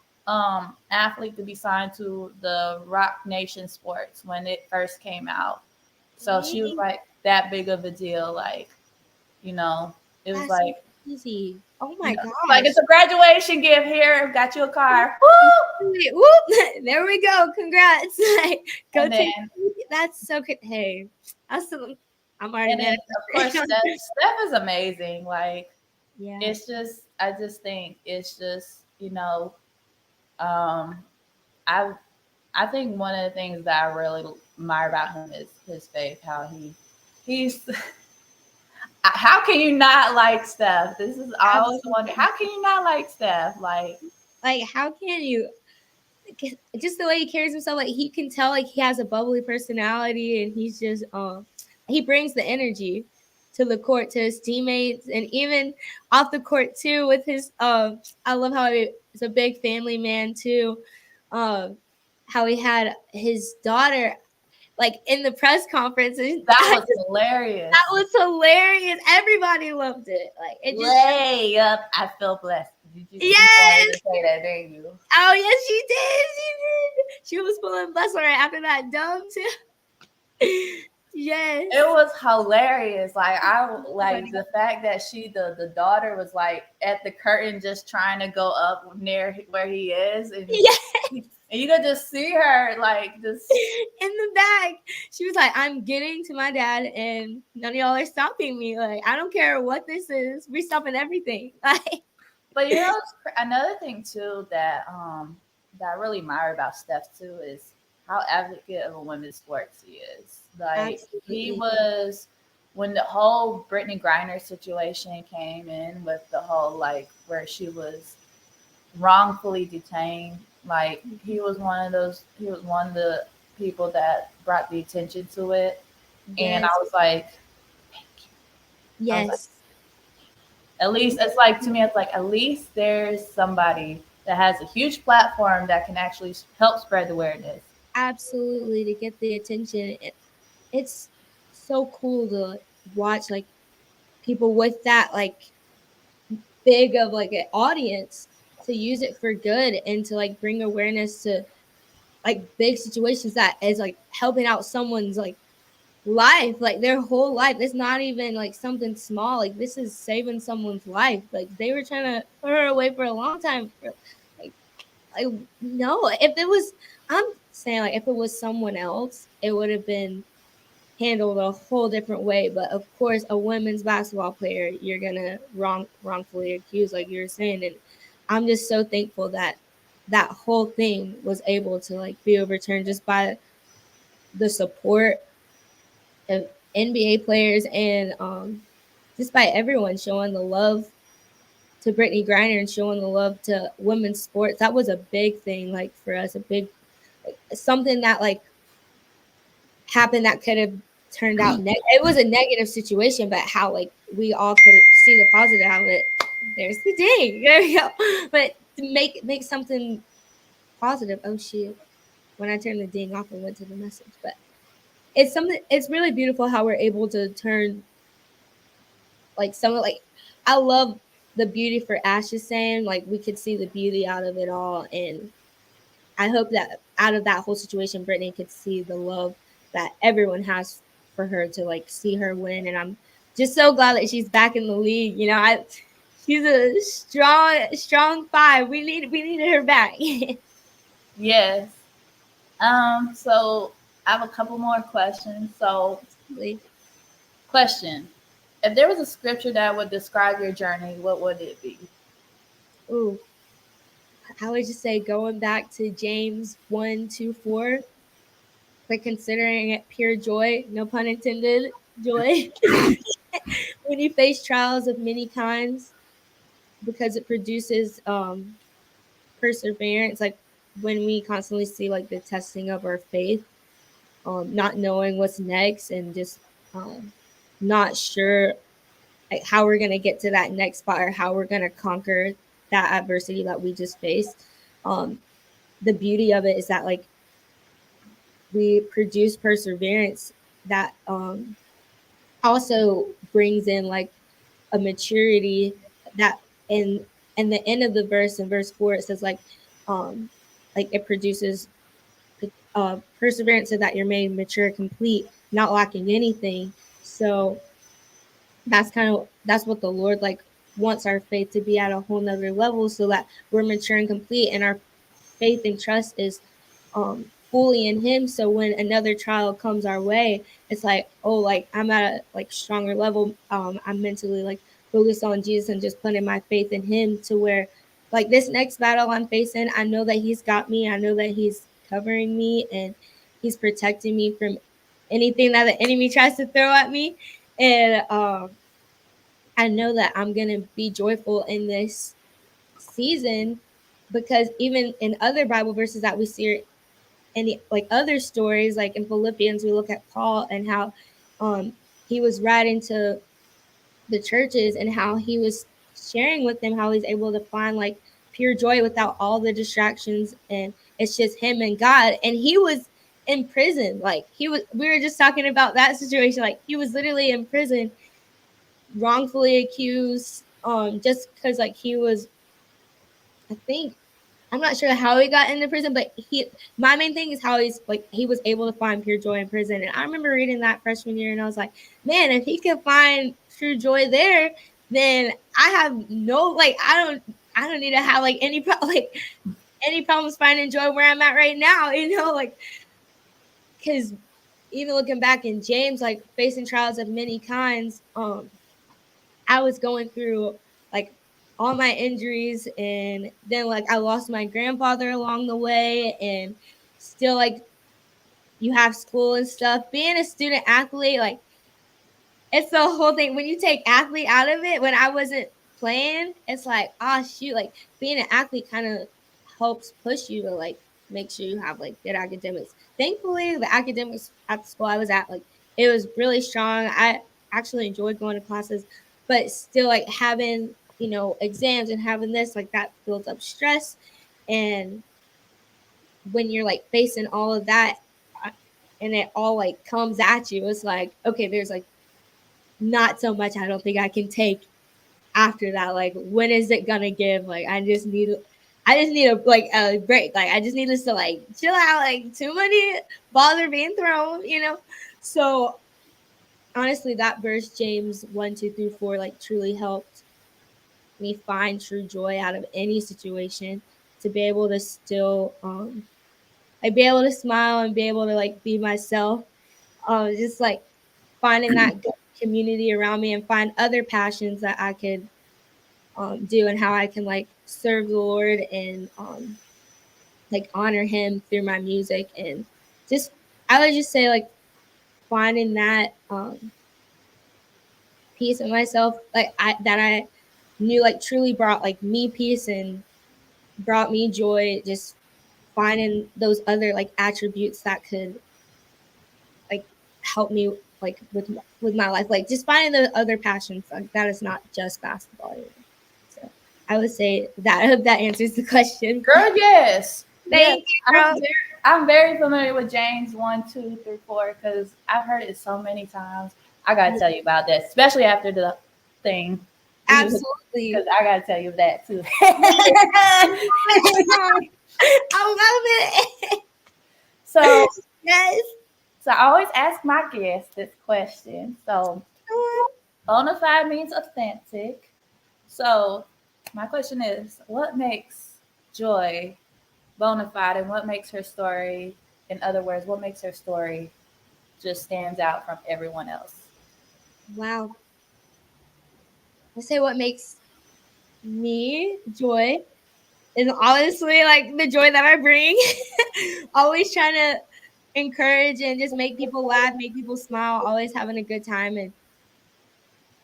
athlete to be signed to the Rock Nation Sports when it first came out. So she was Dang, like that big of a deal. Like, you know, it was that's so like, crazy. Oh you my know, like gosh. it's a graduation gift here. Got you a car. Woo! Whoop, there we go. Congrats. Like, go And then take that's so good. Hey, that's so, I'm already and then of course manifesting. Steph is amazing. Like Yeah, it's just I just think it's just, um I I think one of the things that I really admire about him is his faith, how he's how can you not like Steph? This is I always wonder, absolutely. how can you not like Steph? Like Like, how can you? Just the way he carries himself, like he can tell, like he has a bubbly personality, and he's just, he brings the energy to the court to his teammates, and even off the court too. With his, I love how he's a big family man too. Um, how he had his daughter like in the press conference, and that was hilarious. that was hilarious. Everybody loved it. Like it just Way up, I feel blessed. You wanted yes. to say that, didn't you? Oh yes, she did. She did. She was pulling bus right after that dome too. Yes. It was hilarious. Like I like the fact that the daughter was like at the curtain just trying to go up near where he is, Yeah. and you could just see her like just. In the back, she was like, "I'm getting to my dad, and none of y'all are stopping me. Like, I don't care what this is. We're stopping everything." Like, But you know, another thing too that I really admire about Steph too is how advocate of a women's sports he is. Like he absolutely. was when the whole Brittany Griner situation came in with the whole like where she was wrongfully detained. Like he was one of the people that brought the attention to it. And I Yes. was like, I was like, Yes. at least it's like to me, it's like at least there's somebody that has a huge platform that can actually help spread the awareness. Absolutely, to get the attention. It's so cool to watch like people with that like big of like an audience to use it for good and to like bring awareness to like big situations that is like helping out someone's like life, like their whole life. It's not even like something small. Like this is saving someone's life. Like they were trying to put her away for a long time. Like, like no, if it was, I'm saying like if it was someone else, it would have been handled a whole different way. But of course, a women's basketball player, you're gonna wrongfully accuse, like you're saying, and I'm just so thankful that that whole thing was able to like be overturned just by the support of NBA players and just by everyone showing the love to Brittany Griner and showing the love to women's sports. That was a big thing, like for us, a big like, something that like happened that could have turned out it was a negative situation, but how like we all could see the positive out of it. There's the ding. There we go. But to make something positive. Oh shit. When I turned the ding off and went to the message. But it's something it's really beautiful how we're able to turn like some like I love the beauty for Ashes saying like we could see the beauty out of it all, and I hope that out of that whole situation, Brittany could see the love that everyone has for her to like see her win. And I'm just so glad that she's back in the league. You know, she's a strong five. We needed her back. Yes. So I have a couple more questions. So, question: if there was a scripture that would describe your journey, what would it be? Ooh, I would just say going back to James 1:2-4, like considering it pure joy, no pun intended, joy, when you face trials of many kinds, because it produces perseverance. Like when we constantly see like the testing of our faith, not knowing what's next and just um, not sure like how we're gonna get to that next spot or how we're gonna conquer that adversity that we just faced. Um, the beauty of it is that like we produce perseverance that also brings in like a maturity that and and the end of the verse, in verse 4, it says um like it produces perseverance so that you're made mature, complete, not lacking anything. So that's what the Lord like wants our faith to be at a whole nother level, so that we're mature and complete, and our faith and trust is fully in Him. So when another trial comes our way, it's like, oh, like I'm at a like stronger level. I'm mentally like focused on Jesus and just putting my faith in Him, to where like this next battle I'm facing, I know that He's got me. I know that He's covering me and He's protecting me from anything that the enemy tries to throw at me. And I know that I'm gonna be joyful in this season, because even in other Bible verses that we see, any like other stories, like in Philippians, we look at Paul and how he was writing to the churches and how he was sharing with them how he's able to find like pure joy without all the distractions, and it's just him and God. And he was in prison, like we were just talking about that situation, like he was literally in prison, wrongfully accused, just because like he was, I think, I'm not sure how he got into prison, but my main thing is how he was able to find pure joy in prison. And I remember reading that freshman year and I was like, man, if he could find true joy there, then I have no, like, I don't need to have like any problems finding joy where I'm at right now, like, because even looking back in James, like facing trials of many kinds, I was going through like all my injuries, and then like I lost my grandfather along the way, and still like you have school and stuff. Being a student athlete, like it's the whole thing. When you take athlete out of it, when I wasn't playing, it's like, oh shoot, like being an athlete kind of helps push you to like make sure you have like good academics. Thankfully, the academics at the school I was at, like it was really strong. I actually enjoyed going to classes, but still like having, exams and having this, like that builds up stress. And when you're like facing all of that, uh, and it all like comes at you, it's like, okay, there's like not so much I don't think I can take after that. Like, when is it gonna give? Like, I just need a like a break. Like, I just need us to like chill out. Like, too many balls are being thrown. So honestly, that verse, James 1, 2 through 4, like truly helped me find true joy out of any situation, to be able to still like be able to smile and be able to like be myself. Just like finding that good community around me, and find other passions that I could do, and how I can like serve the Lord and like honor Him through my music. And just, I would just say like finding that peace in myself, like I knew like truly brought like me peace and brought me joy. Just finding those other like attributes that could like help me like with my life, like just finding the other passions like that is not just basketball. So I would say that. I hope that answers the question. Girl, yes. Yes. Thank you, girl. I'm very familiar with James 1, 2 through 4 because I've heard it so many times. I gotta tell you about that, especially after the thing. Absolutely. Because I gotta tell you that too. I love it. So Yes. so I always ask my guests this question. So Bonafide means authentic. So my question is, what makes Joy Bonafide, and what makes her story, in other words, what makes her story just stands out from everyone else? Wow. I say what makes me joy is honestly like the joy that I bring. Always trying to encourage and just make people laugh, make people smile, always having a good time, and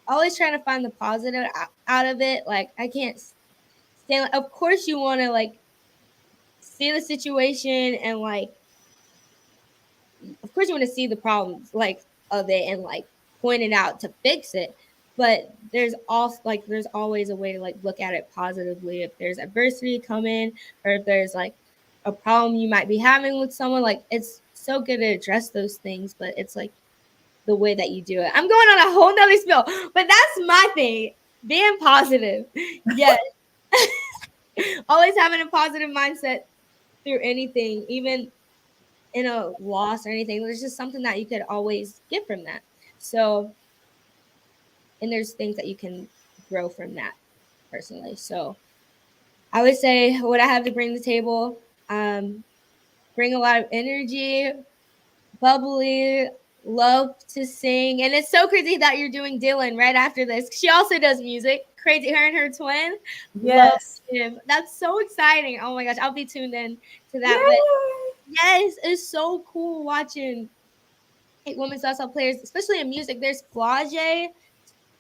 always trying to find the positive out of it. Like, I can't stand, of course you want to like see the situation and like, of course you want to see the problems like of it and like point it out to fix it. But there's also like there's always a way to like look at it positively. If there's adversity coming, or if there's like a problem you might be having with someone, like it's so good to address those things, but it's like the way that you do it. I'm going on a whole nother spiel, but that's my thing. Being positive. Yes. Always having a positive mindset through anything, even in a loss or anything. There's just something that you could always get from that. So, and there's things that you can grow from that personally. So, I would say what I have to bring to the table, bring a lot of energy, bubbly, love to sing. And it's so crazy that you're doing Dylan right after this. She also does music. Crazy, her and her twin. Love Yes. him. That's so exciting. Oh my gosh, I'll be tuned in to that. But Yay. yes, it's so cool watching women's basketball players, especially in music. There's Flage,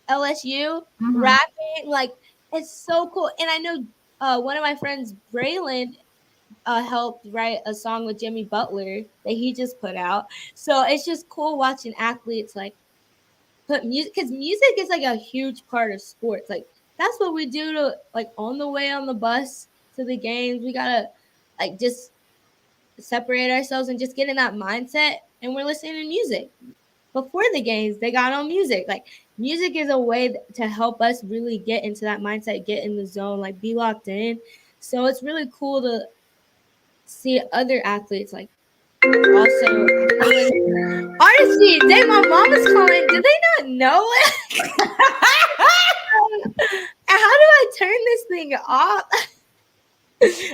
LSU, Mm-hmm. rapping. Like, it's so cool. And I know one of my friends, Braylon, helped write a song with Jimmy Butler that he just put out. So it's just cool watching athletes like put music, because music is like a huge part of sports. Like, that's what we do to, like, on the way on the bus to the games. We gotta like just separate ourselves and just get in that mindset, and we're listening to music. Before the games, they got on music. Like, music is a way to help us really get into that mindset, get in the zone, like be locked in. So it's really cool to see other athletes like also doing artistry. Dang, my mom is calling. Did they not know it? How do I turn this thing off?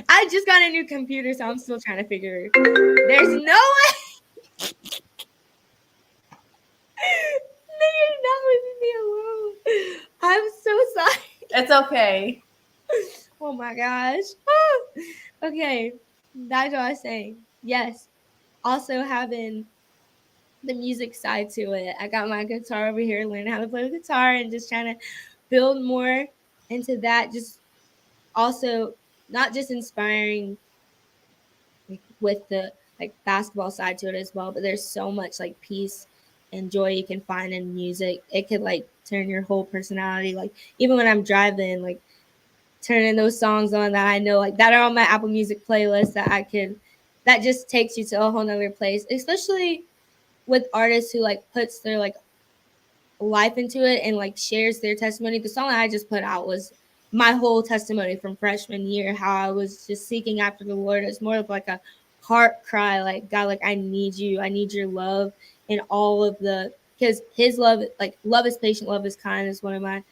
I just got a new computer, so I'm still trying to figure. There's no way. They're not leaving me alone. I'm so sorry. It's okay. Oh my gosh. Okay, that's what I was saying. Yes. Also having the music side to it. I got my guitar over here, learning how to play the guitar and just trying to build more into that. Just also not just inspiring like with the like basketball side to it as well, but there's so much like peace and joy you can find in music. It could like turn your whole personality. Like, even when I'm driving, like turning those songs on that I know like that are on my Apple Music playlist that I can, that just takes you to a whole nother place, especially with artists who like puts their like life into it and like shares their testimony. The song that I just put out was my whole testimony from freshman year, how I was just seeking after the Lord. It's more of like a heart cry, like, God, like, I need you, I need your love, and all of the, because his love, like, love is patient, love is kind, is one of my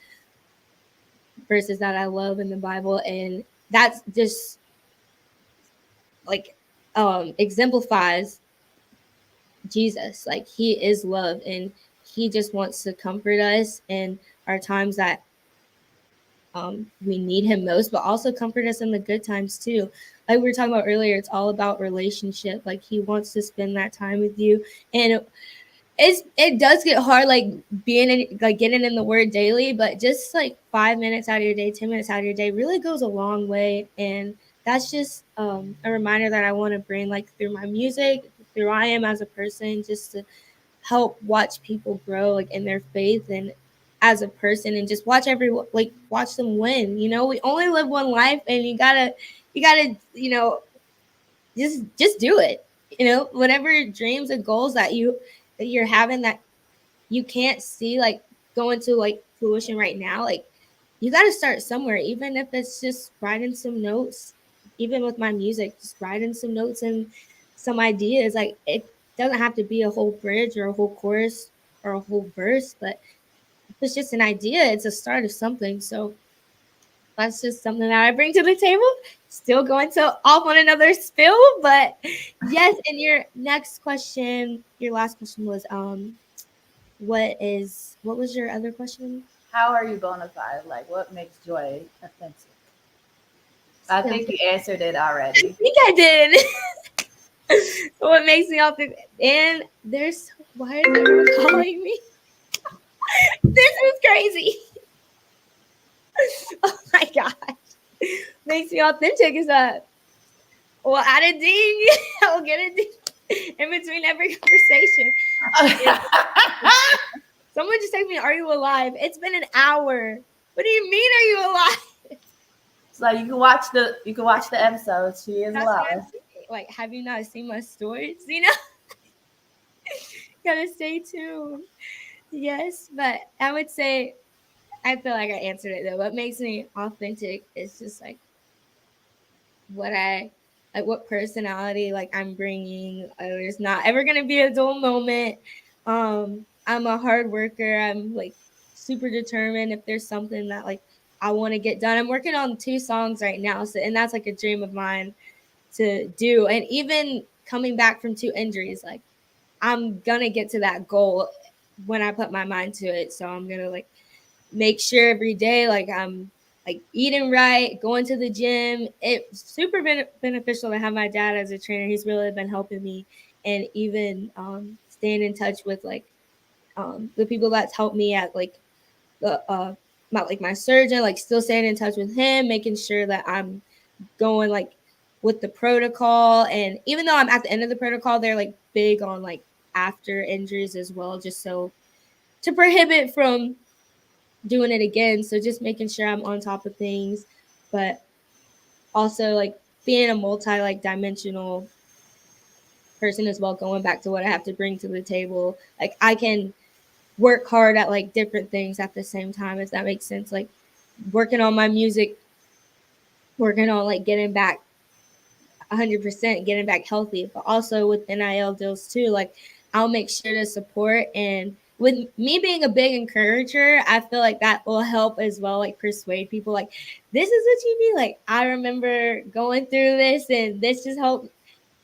verses that I love in the Bible. And that's just like exemplifies Jesus. Like, he is love, and he just wants to comfort us in our times that we need him most, but also comfort us in the good times too. Like we were talking about earlier, it's all about relationship. Like, he wants to spend that time with you, and it does get hard, like being in, like getting in the word daily, but just like 5 minutes out of your day, 10 minutes out of your day really goes a long way. And that's just a reminder that I want to bring, like through my music, through I am as a person, just to help watch people grow like in their faith and as a person, and just watch everyone, like watch them win. You know, we only live one life, and you gotta just do it. You know, whatever dreams and goals that you're having that you can't see like going to like fruition right now, like you got to start somewhere, even if it's just writing some notes. Even with my music, just writing some notes and some ideas. Like, it doesn't have to be a whole bridge or a whole chorus or a whole verse, but if it's just an idea, it's a start of something. So that's just something that I bring to the table. Still going to off on another spill, but yes. And your next question, your last question was what was your other question? How are you bona fide? Like, what makes joy authentic? I Still, think you answered it I already. think I did. What makes me all think? And there's, why is everyone calling me? This is crazy. Oh my gosh. Makes me authentic is that we'll add a ding. I'll get a ding in between every conversation. Someone just texted me, "Are you alive?" It's been an hour. What do you mean, are you alive? So you can watch the episode. She is That's what I'm alive. saying. Like, have you not seen my stories? You know, gotta stay tuned. Yes, but I would say I feel like I answered it though. What makes me authentic is just like what personality like I'm bringing. There's not ever gonna be a dull moment. I'm a hard worker. I'm like super determined. If there's something that like I want to get done, I'm working on 2 songs right now. So and that's like a dream of mine to do. And even coming back from 2 injuries, like I'm gonna get to that goal when I put my mind to it. So I'm gonna like make sure every day like I'm like eating right, going to the gym. It's super beneficial to have my dad as a trainer. He's really been helping me, and even staying in touch with like the people that's helped me at like the my surgeon, like still staying in touch with him, making sure that I'm going like with the protocol. And even though I'm at the end of the protocol, they're like big on like after injuries as well, just so to prohibit from doing it again. So just making sure I'm on top of things, but also like being a multi like dimensional person as well, going back to what I have to bring to the table. Like I can work hard at like different things at the same time, if that makes sense. Like working on my music, working on like getting back 100%, getting back healthy, but also with NIL deals too. Like I'll make sure to support, and with me being a big encourager, I feel like that will help as well, like persuade people like this is what you do. Like I remember going through this and this just helped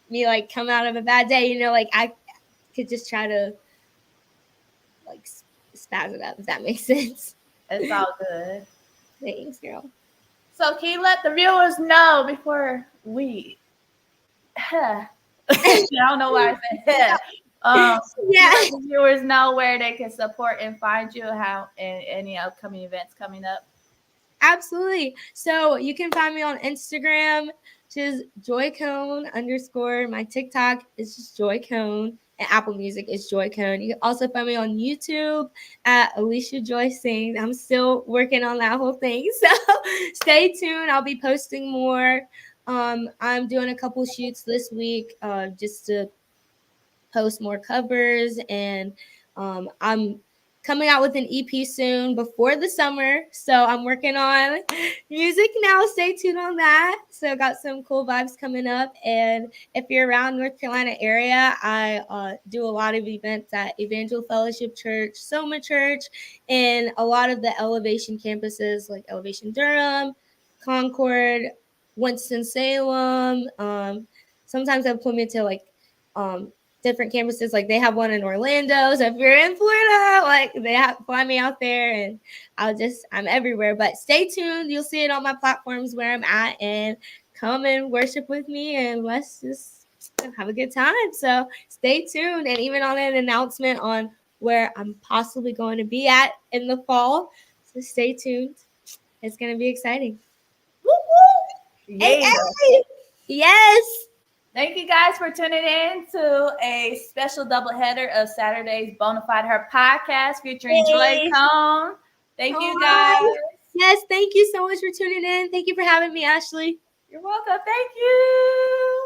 me like come out of a bad day, like I could just try to like spaz it up, if that makes sense. It's all good. Thanks, girl. So can you let the viewers know before we I don't know why I said can you Yeah. let the viewers know where they can support and find you, how and any upcoming events coming up? Absolutely. So you can find me on Instagram, which is joycone_. My TikTok is just joycone, and Apple Music is joycone. You can also find me on YouTube at Alicia Joy Sings. I'm still working on that whole thing, so stay tuned. I'll be posting more. I'm doing a couple shoots this week, just to post more covers, and I'm coming out with an EP soon before the summer. So I'm working on music now. Stay tuned on that. So got some cool vibes coming up. And if you're around North Carolina area, I do a lot of events at Evangel Fellowship Church, Soma Church, and a lot of the Elevation campuses like Elevation Durham, Concord, Winston-Salem. Sometimes they'll put me to like different campuses. Like they have one in Orlando. So if you're in Florida, like fly me out there, and I'm everywhere. But stay tuned. You'll see it on my platforms where I'm at, and come and worship with me, and let's just have a good time. So stay tuned. And even on an announcement on where I'm possibly going to be at in the fall. So stay tuned. It's going to be exciting. Woo woo! Hey, Yeah. hey. Yes. Thank you guys for tuning in to a special doubleheader of Saturday's Bonafide Her podcast featuring Joy Hey. Cone. Thank you guys. Hi. Yes, thank you so much for tuning in. Thank you for having me, Ashley. You're welcome. Thank you.